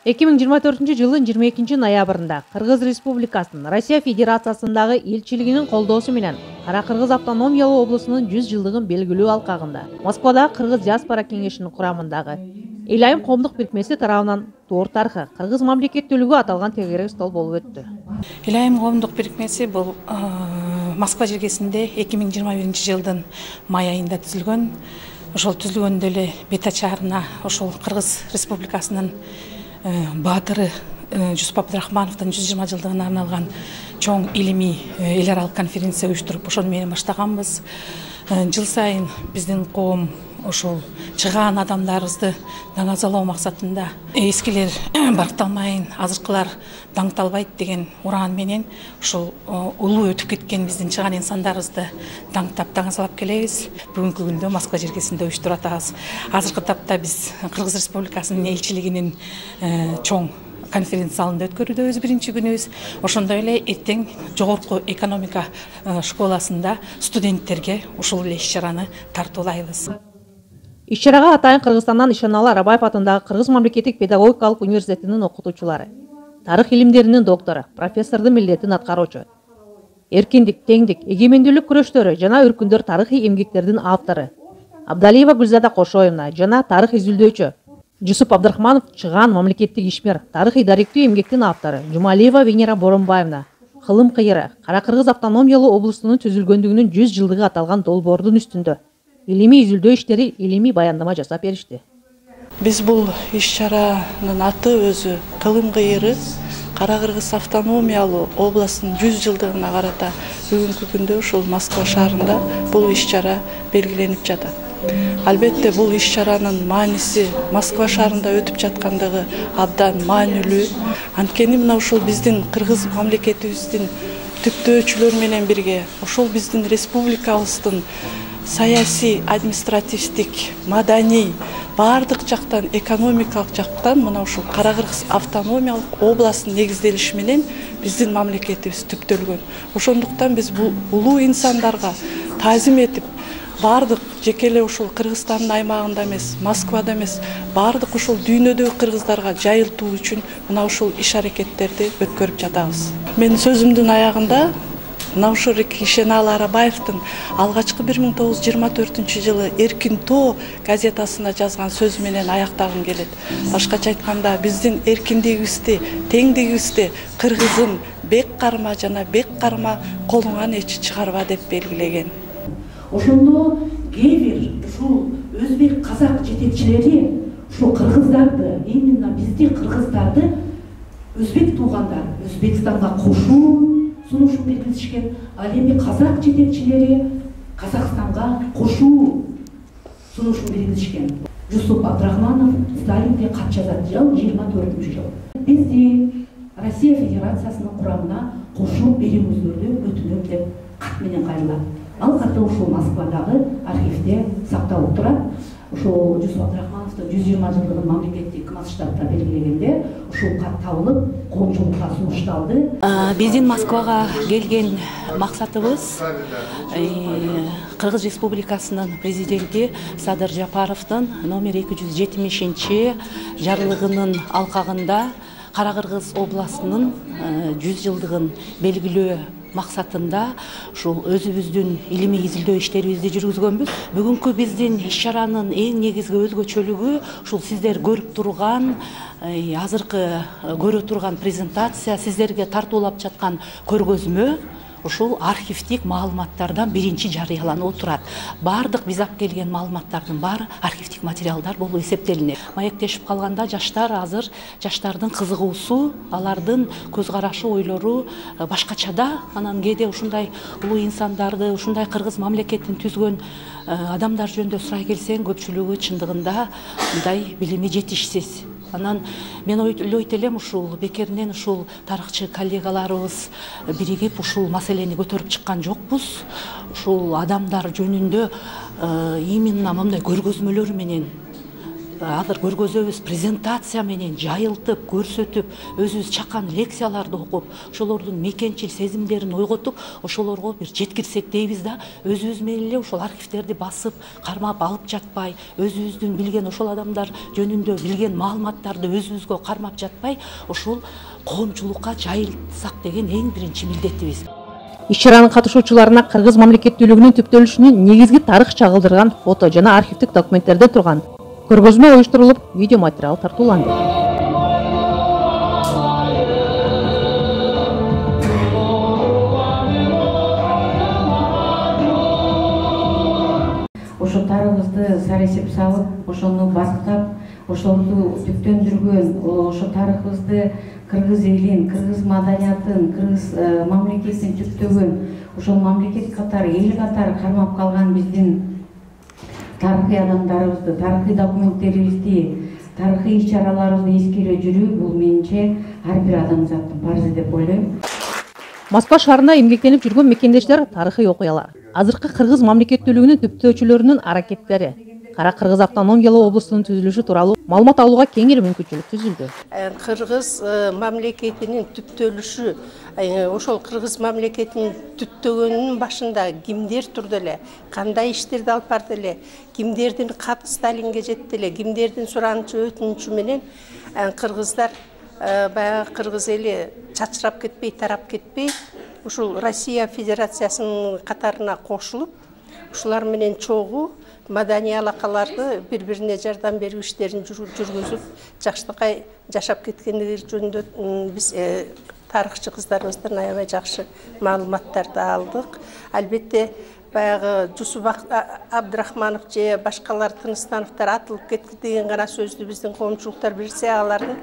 2024-жылдын 22 ноябрында Кыргыз Республикасынын Россия Федерациясындагы элчилигинин колдоосу менен Кара Кыргыз автономиялуу облусунун 100 жылдыгын белгилөө алкагында Москвадагы Кыргыз диаспора кеңешинин курамындагы Эл айым коомдук бирикмеси тарабынан Тоор тарыхы Кыргыз мамлекеттүүлүгү аталган тегерек стол болуп өттү. Эл айым коомдук бирикмеси бул Москва жергесинде 2021-жылдын май айында түзүлгөн. Ошол түзүлгөндө эле Бетач шаарына ошол Кыргыз Республикасынын баатыры Жусуп Абдрахмановдун 120 жылдыгына арналган чоң илимий эл аралык конференция уюштуруп ошону менен баштаганбыз. Жыл сайын биздин коом ошол чыгаан адамдарыбызды даңазалоо максатында эскилер баркталмайын, азыркылар даңталбайт деген уран менен ошол улуу өтүп кеткен биздин чыгаан инсандарыбызды даңтап даңазалап келебиз. Бүгүнкү күндө Москва жергесинде уюштуруп атабыз. Азыркы тапта биз Кыргыз Республикасынын элчилигинин чоң конференция залында өткөрүүдөбүз биринчи күнүбүз. Ошондой эле эртең жогорку экономика школасында студенттерге ушул эле иш-чараны тартуулайбыз. Иш-чарага атайын Кыргызстандан Ишеналы Арабаев атындагы Кыргыз мамлекеттик педагогикалык университетинин окутуучулары, тарых илимдеринин доктору, профессордун милдетин аткаруучу, эркиндик, теңдик, эгемендүүлүк күрөштөрү жана өркүндөр тарыхый эмгектердин автору Абдалиева Гүлзада Кошоевна жана тарых изилдөөчү Жусуп Абдрахманов чыгаан мамлекеттик ишмер, тарыхый даректүү эмгектин автору Жумалиева Венера Боронбаевна кылым кыйыры Кара Кыргыз автономиялуу облусунун түзүлгөндүгүнүн 100 жылдыгы аталган долбоордун үстүндө илимий изилдөө иштери, илимий баяндама жасап беришти. Биз бул иш-чаранын аты өзү кылым кыйыры Кара Кыргыз автономиялуу областынын 100 жылдыгына карата бүгүнкү күндө ушул Москва шаарында бул иш-чара белгиленип жатат. Албетте бул иш-чаранын мааниси Москва шаарында өтүп жаткандыгы абдан маанилүү. Анткени мына ушул биздин кыргыз мамлекетибиздин түптөөчүлөр менен бирге ошол биздин республикабыздын саясий, административдик, маданий баардык жактан, экономикалык жактан мына ушул Кара Кыргыз автономиялык областынын негизделиши менен биздин мамлекетибиз түптөлгөн. Ошондуктан биз бул улуу инсандарга таазим этип, баардык жеке эле ушул Кыргызстандын аймагында эмес, Москвада эмес, баардык ушул дүйнөдөгү кыргыздарга жайылтуу үчүн мына ушул иш-аракеттерди өткөрүп жатабыз. Мен сөзүмдүн аягында мына ушул Ишеналы Арабаевдин алгачкы 1924-жылы Эркин Тоо газетасында жазган сөзү менен аяктагым келет. Башкача айтканда, биздин эркиндигибизди, теңдигибизди кыргызым бек карма жана бек карма колуңан эч чыгарба деп белгилеген. Ошондо кээ бир ушул өзбек казак жетекчилери ушул кыргыздарды, именно бизди кыргыздарды өзбек туугандар Өзбекстанга кошуу сунушу белгилешкен. Ал эми казак жетекчилери Казакстанга кошуу сунушу белгилешкен. Жусуп Абдрахманов Сталинге кат жазат, жыл 24-жыл. Бизди Россия Федерациясынын курамына кошуп берүүңүздөрдү өтүнөм деп кат менен кайрылат. Ал каты ушул Москвадагы архивде сакталып турат. Ушул Жусуп Абдрахмановдун 120 жылдыгын мамлекеттик масштабта белгилегенде ушул кат табылып, коомчулукка сунушталды. Биздин Москвага келген максатыбыз Кыргыз Республикасынын президенти Садыр Жапаровдун номер 270 жарлыгынын алкагында Кара Кыргыз областынын 100 жылдыгын белгилөө максатында ушул өзүбүздүн илимий изилдөө иштерибизди жүргүзгөнбүз. Бүгүнкү биздин иш-чаранын эң негизги өзгөчөлүгү ушул сиздер көрүп турган, азыркы көрө турган презентация, сиздерге тартуулап жаткан көргөзмө ушул архивдик маалыматтардан биринчи жарыяланып турат. Баардык биз алып келген маалыматтардын баары архивдик материалдар болуп эсептелинет. Маектешип калганда жаштар азыр жаштардын кызыгуусу, алардын көз карашы, ойлору башкача да. Анан кээде ушундай улуу инсандарды, ушундай кыргыз мамлекетин түзгөн адамдар жөнүндө сурай келсең, көпчүлүгү чындыгында мындай билими жетишсиз. Анан мен ойлойт элем, ушул бекеринен ушул тарыхчы коллегаларыбыз биригип ушул маселени көтөрүп чыккан жокпуз. Ушул адамдар жөнүндө именно мындай көргөзмөлөр менен азыр көргөзөбүз, презентация менен жайылтып, көрсөтүп, өзүбүз чакан лекцияларды окуп, ошолордун мекенчил сезимдерин ойготуп, ошолорго бир жеткирсек дейбиз да, өзүбүз менен эле ошол архивтерди басып, кармап алып жатпай, өзүбүздүн билген ошол адамдар жөнүндө билген маалыматтарды өзүбүзгө кармап жатпай, ошол коомчулукка жайылтсак деген эң биринчи милдетибиз. Иш-чаранын катышуучуларына кыргыз мамлекеттүүлүгүнүн түптөлүшүнүн негизги тарых чагылдырган фото жана архивдик документтерден турган көргөзмө уюштурулуп, видео материал тартууланды. Ошо тарыхыбызды саресип салып, ошону бактап, ошолду түптөндүргөн, ошо тарыхыбызды кыргыз элин, кыргыз маданиятын, кыргыз мамлекетин түптөгөн, ошол мамлекет катары, эл катары кармап калган биздин тарыхый адамдарыбызды, тарыхый документтерибизди, тарыхый иш-чараларыбызды эскере жүрүү бул менимче ар бир адамзаттын парызы деп ойлойм. Москва шаарында эмгектенип жүргөн мекендештер тарыхый окуялар, азыркы кыргыз мамлекеттүүлүгүнүн түптөөчүлөрүнүн аракеттери, Кара Кыргыз автономиялуу облустунун түзүлүшү тууралуу маалымат алууга кеңири мүмкүнчүлүк түзүлдү. Кыргыз мамлекетинин түптөлүшү, ошол кыргыз мамлекетинин түптөгөнүнүн башында кимдер турду эле, кандай иштерди алып барды эле, кимдердин каты Сталинге жетти эле, кимдердин суранычы өтүнүчү менен кыргыздар баягы кыргыз эли чачырап кетпей, тарап кетпей, ушул Россия Федерациясынын катарына кошулуп, ушулар менен чогуу маданий алакаларды бири-бирине жардам берүү иштерин жүргүзүп, жакшылыкка жашап кеткендиги жөнүндө биз тарыхчы кыздарыбыздан аябай жакшы маалыматтарды алдык. Албетте баягы Жусуп Абдрахманов же башкалар Тыныстановдор атылып кетти деген гана сөздү биздин коомчулуктар билсе, алардын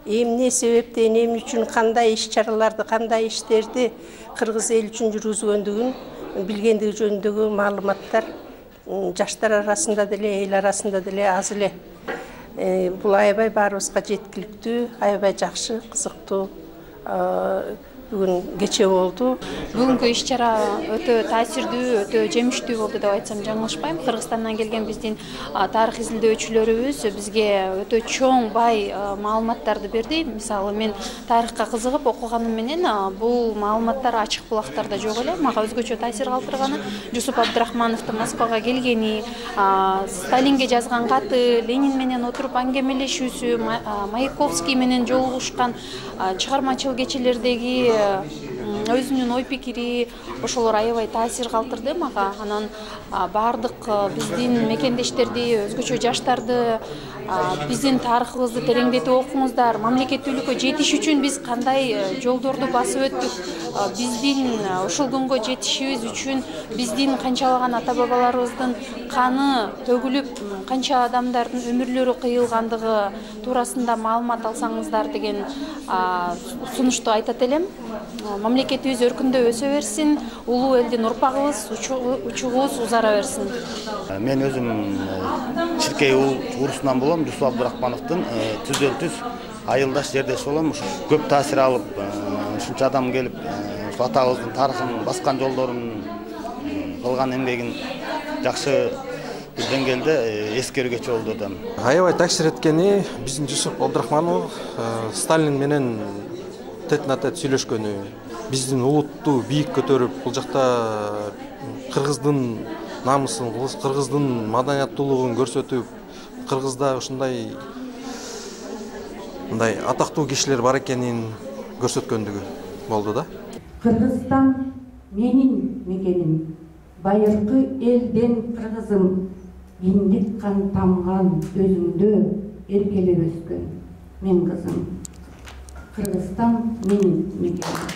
эмне себептен, эмне үчүн кандай иш-чараларды, кандай иштерди кыргыз эл үчүн жүргүзгөндүгүн билгендиги жөнүндөгү маалыматтар жаштар арасында деле, эл арасында деле аз эле. Бул аябай баарыбызга жеткиликтүү, аябай жакшы, кызыктуу бүгүн кече болду. Бүгүнкү иш-чара өтө таасирдүү, өтө жемиштүү болду деп айтсам жаңылышпайм. Кыргызстандан келген биздин тарых изилдөөчүлөрүбүз бизге өтө чоң, бай маалыматтарды берди. Мисалы, мен тарыхка кызыгып окуганым менен бул маалыматтар ачык булактарда жок эле. Мага өзгөчө таасир калтырганы Жусуп Абдрахмановдун Москвага келгени, Сталинге жазган каты, Ленин менен отуруп аңгемелешүүсү, Маяковский менен жолугушкан чыгармачыл кечелердеги өзүнүн ой пикири, ошолор аябай таасир калтырды мага. Анан баардык биздин мекендештерди, өзгөчө жаштарды биздин тарыхыбызды тереңдетип окуңуздар, мамлекеттүүлүккө жетиш үчүн биз кандай жолдорду басып өттүк, биздин ушул күнгө жетишибиз үчүн биздин канчалаган ата бабаларыбыздын каны төгүлүп, канча адамдардын өмүрлөрү кыйылгандыгы туурасында маалымат алсаңыздар деген сунушту айтат элем. Мамлекетибиз өркүндөп өсө берсин, улуу элдин урпагыбыз, учугубуз узара берсин. Мен өзүм чиркей урусунан болом, Жусуп Абдрахмановдун түз айылдаш жердеш болом. Көп таасир алып, ушунча адам келип, атабыздын тарыхын баскан жолдорун, кылган эмгегин жакшы деңгээлде эскерүү кече болду да. Аябай таасир эткени биздин Жусуп Абдрахманов Сталин менен тет-на-тет сүйлөшкөнү, биздин улутту бийик көтөрүп, бул жакта кыргыздын намысын, кыргыздын маданияттуулугун көрсөтүп, кыргызда ушундай атактуу кишилер бар экенин көрсөткөндүгү болду да. Кыргызстан менин мекеним, байыркы элден кыргызым, биндик кан тамган өзүңдө эркелеп өскөн мен кызым. Кыргызстан менин мекеним.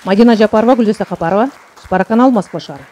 Мадина Жапарова, Гүлдеста Капарова, Спараканал, Москва шаары.